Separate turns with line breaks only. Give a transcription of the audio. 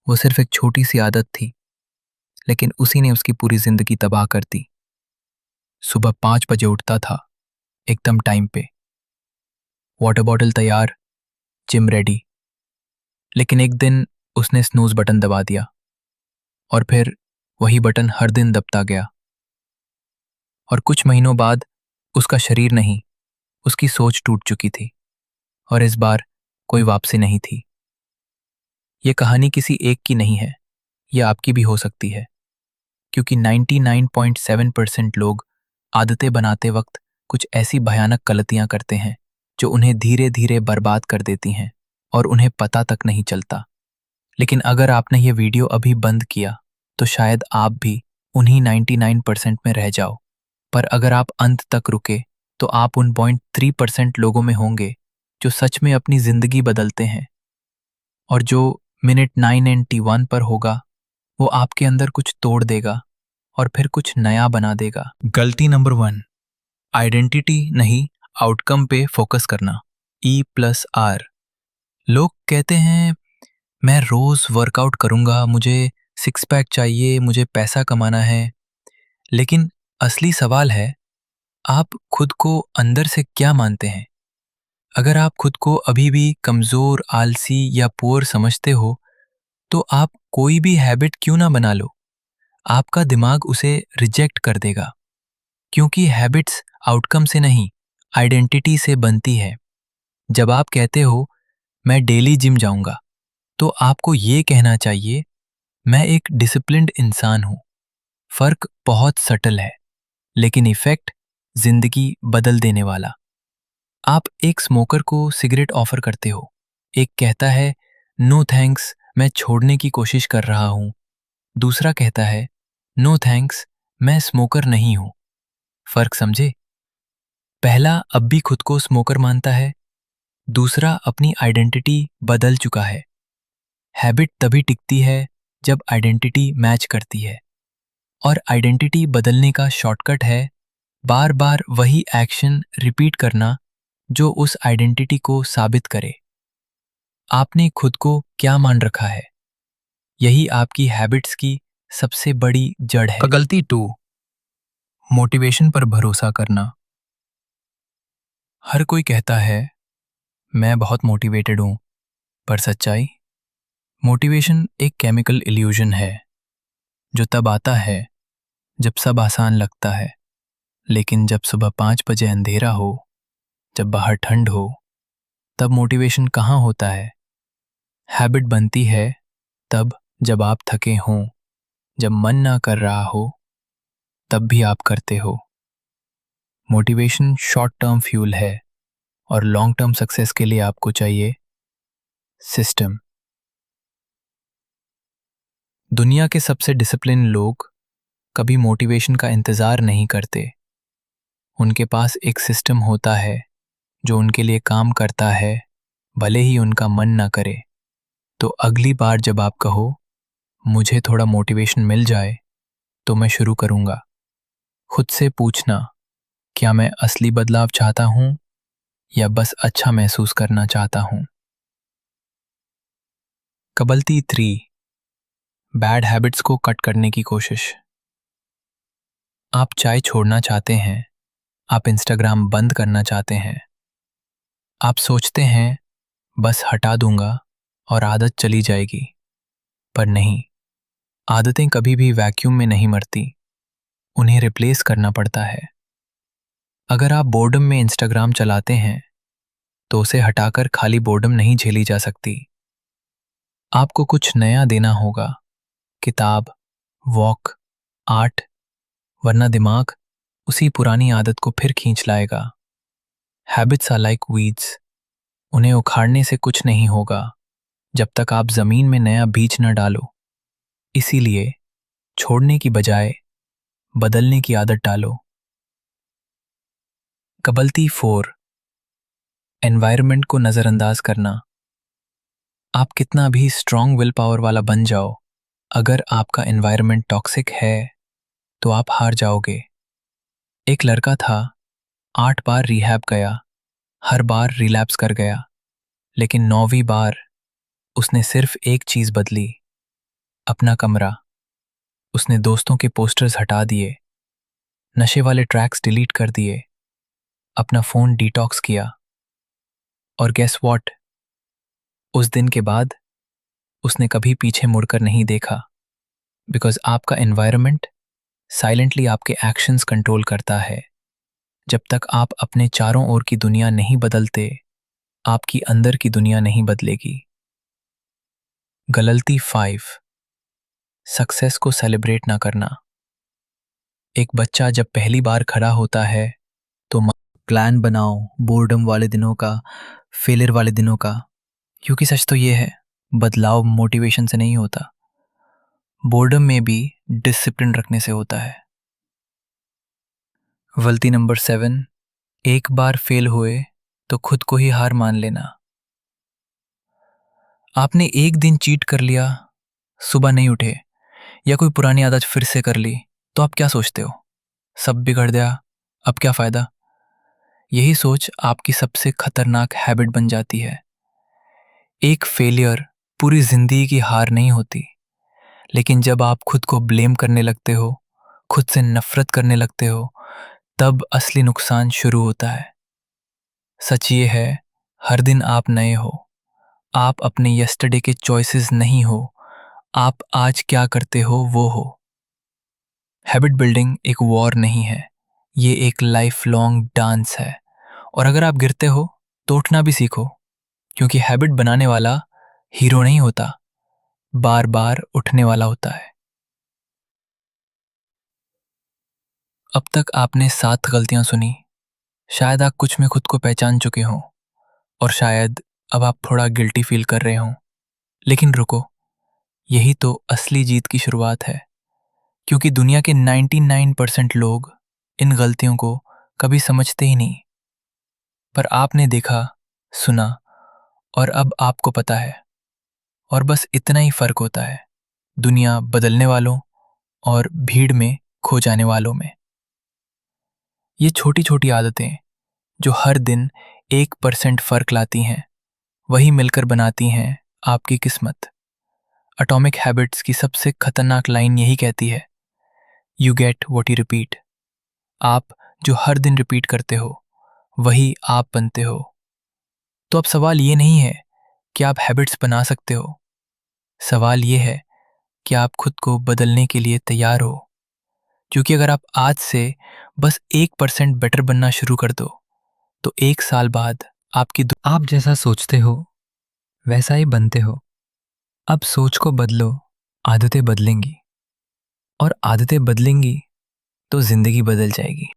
वो सिर्फ एक छोटी सी आदत थी, लेकिन उसी ने उसकी पूरी जिंदगी तबाह कर दी। सुबह 5 बजे उठता था, एकदम टाइम पे, वाटर बॉटल तैयार, जिम रेडी। लेकिन एक दिन उसने स्नूज बटन दबा दिया और फिर वही बटन हर दिन दबता गया। और कुछ महीनों बाद उसका शरीर नहीं, उसकी सोच टूट चुकी थी और इस बार कोई वापसी नहीं थी। ये कहानी किसी एक की नहीं है, ये आपकी भी हो सकती है, क्योंकि 99.7% लोग आदतें बनाते वक्त कुछ ऐसी भयानक गलतियां करते हैं जो उन्हें धीरे धीरे बर्बाद कर देती हैं और उन्हें पता तक नहीं चलता। लेकिन अगर आपने ये वीडियो अभी बंद किया तो शायद आप भी उन्हीं 99% में रह जाओ। पर अगर आप अंत तक रुके तो आप उन 0.3% लोगों में होंगे जो सच में अपनी जिंदगी बदलते हैं। और जो मिनट 991 पर होगा वो आपके अंदर कुछ तोड़ देगा और फिर कुछ नया बना देगा। गलती नंबर 1, आइडेंटिटी नहीं, आउटकम पे फोकस करना। E+R। लोग कहते हैं मैं रोज वर्कआउट करूंगा, मुझे सिक्स पैक चाहिए, मुझे पैसा कमाना है। लेकिन असली सवाल है, आप खुद को अंदर से क्या मानते हैं? अगर आप खुद को अभी भी कमजोर, आलसी या पुअर समझते हो तो आप कोई भी हैबिट क्यों ना बना लो, आपका दिमाग उसे रिजेक्ट कर देगा। क्योंकि हैबिट्स आउटकम से नहीं, आइडेंटिटी से बनती है। जब आप कहते हो मैं डेली जिम जाऊंगा, तो आपको ये कहना चाहिए मैं एक डिसिप्लिन्ड इंसान हूं। फर्क बहुत सटल है, लेकिन इफेक्ट जिंदगी बदल देने वाला। आप एक स्मोकर को सिगरेट ऑफर करते हो, एक कहता है नो थैंक्स, मैं छोड़ने की कोशिश कर रहा हूं। दूसरा कहता है नो थैंक्स, मैं स्मोकर नहीं हूं। फर्क समझे? पहला अब भी खुद को स्मोकर मानता है, दूसरा अपनी आइडेंटिटी बदल चुका है। हैबिट तभी टिकती है जब आइडेंटिटी मैच करती है, और आइडेंटिटी बदलने का शॉर्टकट है बार बार वही एक्शन रिपीट करना जो उस आइडेंटिटी को साबित करे। आपने खुद को क्या मान रखा है, यही आपकी हैबिट्स की सबसे बड़ी जड़ है। गलती 2, मोटिवेशन पर भरोसा करना। हर कोई कहता है मैं बहुत मोटिवेटेड हूं, पर सच्चाई, मोटिवेशन एक केमिकल इल्यूजन है जो तब आता है जब सब आसान लगता है। लेकिन जब सुबह 5 बजे अंधेरा हो, जब बाहर ठंड हो, तब मोटिवेशन कहाँ होता है? हैबिट बनती है तब जब आप थके हों, जब मन ना कर रहा हो, तब भी आप करते हो। मोटिवेशन शॉर्ट टर्म फ्यूल है और लॉन्ग टर्म सक्सेस के लिए आपको चाहिए सिस्टम। दुनिया के सबसे डिसिप्लिन लोग कभी मोटिवेशन का इंतज़ार नहीं करते। उनके पास एक सिस्टम होता है जो उनके लिए काम करता है, भले ही उनका मन ना करे। तो अगली बार जब आप कहो मुझे थोड़ा मोटिवेशन मिल जाए तो मैं शुरू करूंगा, खुद से पूछना, क्या मैं असली बदलाव चाहता हूं या बस अच्छा महसूस करना चाहता हूं? गलती 3, बैड हैबिट्स को कट करने की कोशिश। आप चाय छोड़ना चाहते हैं, आप इंस्टाग्राम बंद करना चाहते हैं, आप सोचते हैं बस हटा दूंगा और आदत चली जाएगी। पर नहीं, आदतें कभी भी वैक्यूम में नहीं मरती, उन्हें रिप्लेस करना पड़ता है। अगर आप बोर्डम में इंस्टाग्राम चलाते हैं तो उसे हटाकर खाली बोर्डम नहीं झेली जा सकती। आपको कुछ नया देना होगा, किताब, वॉक, आर्ट, वरना दिमाग उसी पुरानी आदत को फिर खींच लाएगा। हैबिट्स आर लाइक वीड्स, उन्हें उखाड़ने से कुछ नहीं होगा जब तक आप जमीन में नया बीज न डालो। इसीलिए छोड़ने की बजाय बदलने की आदत डालो। गलती 4, एनवायरनमेंट को नज़रअंदाज करना। आप कितना भी स्ट्रॉन्ग विल पावर वाला बन जाओ, अगर आपका एनवायरनमेंट टॉक्सिक है तो आप हार जाओगे। एक लड़का था, 8 बार रिहैब गया, हर बार रिलैप्स कर गया, लेकिन 9वीं बार उसने सिर्फ एक चीज बदली, अपना कमरा, उसने दोस्तों के पोस्टर्स हटा दिए, नशे वाले ट्रैक्स डिलीट कर दिए, अपना फोन डिटॉक्स किया। और गेस व्हाट, उस दिन के बाद उसने कभी पीछे मुड़कर नहीं देखा, बिकॉज आपका एनवायरनमेंट साइलेंटली आपके एक्शंस कंट्रोल करता है। जब तक आप अपने चारों ओर की दुनिया नहीं बदलते, आपकी अंदर की दुनिया नहीं बदलेगी। गलती 5, सक्सेस को सेलिब्रेट ना करना। एक बच्चा जब पहली बार खड़ा होता है तो प्लान बनाओ, बोर्डम वाले दिनों का, फेलियर वाले दिनों का, क्योंकि सच तो ये है, बदलाव मोटिवेशन से नहीं होता, बोर्डम में भी डिसिप्लिन रखने से होता है। गलती नंबर 7, एक बार फेल हुए तो खुद को ही हार मान लेना। आपने एक दिन चीट कर लिया, सुबह नहीं उठे, या कोई पुरानी आदत फिर से कर ली, तो आप क्या सोचते हो? सब बिगड़ गया, अब क्या फायदा? यही सोच आपकी सबसे खतरनाक हैबिट बन जाती है। एक फेलियर पूरी जिंदगी की हार नहीं होती, लेकिन जब आप खुद को ब्लेम करने लगते हो, खुद से नफरत करने लगते हो, तब असली नुकसान शुरू होता है। सच ये है, हर दिन आप नए हो, आप अपने यस्टरडे के चॉइसेस नहीं हो, आप आज क्या करते हो वो हो। हैबिट बिल्डिंग एक वॉर नहीं है, ये एक लाइफ लॉन्ग डांस है। और अगर आप गिरते हो तो उठना भी सीखो, क्योंकि हैबिट बनाने वाला हीरो नहीं होता, बार बार उठने वाला होता है। अब तक आपने 7 गलतियां सुनी, शायद आप कुछ में खुद को पहचान चुके हों, और शायद अब आप थोड़ा गिल्टी फील कर रहे हों। लेकिन रुको, यही तो असली जीत की शुरुआत है, क्योंकि दुनिया के 99% लोग इन गलतियों को कभी समझते ही नहीं। पर आपने देखा, सुना, और अब आपको पता है। और बस इतना ही फर्क होता है दुनिया बदलने वालों और भीड़ में खो जाने वालों में। ये छोटी छोटी आदतें जो हर दिन 1% फर्क लाती हैं, वही मिलकर बनाती हैं आपकी किस्मत। एटॉमिक हैबिट्स की सबसे खतरनाक लाइन यही कहती है, you get what you repeat. आप जो हर दिन रिपीट करते हो, वही आप बनते हो। तो अब सवाल ये नहीं है कि आप हैबिट्स बना सकते हो, सवाल ये है कि आप खुद को बदलने के लिए तैयार हो। क्योंकि अगर आप आज से बस 1% बेटर बनना शुरू कर दो, तो 1 साल बाद आप जैसा सोचते हो वैसा ही बनते हो। अब सोच को बदलो, आदतें बदलेंगी, और आदतें बदलेंगी तो जिंदगी बदल जाएगी।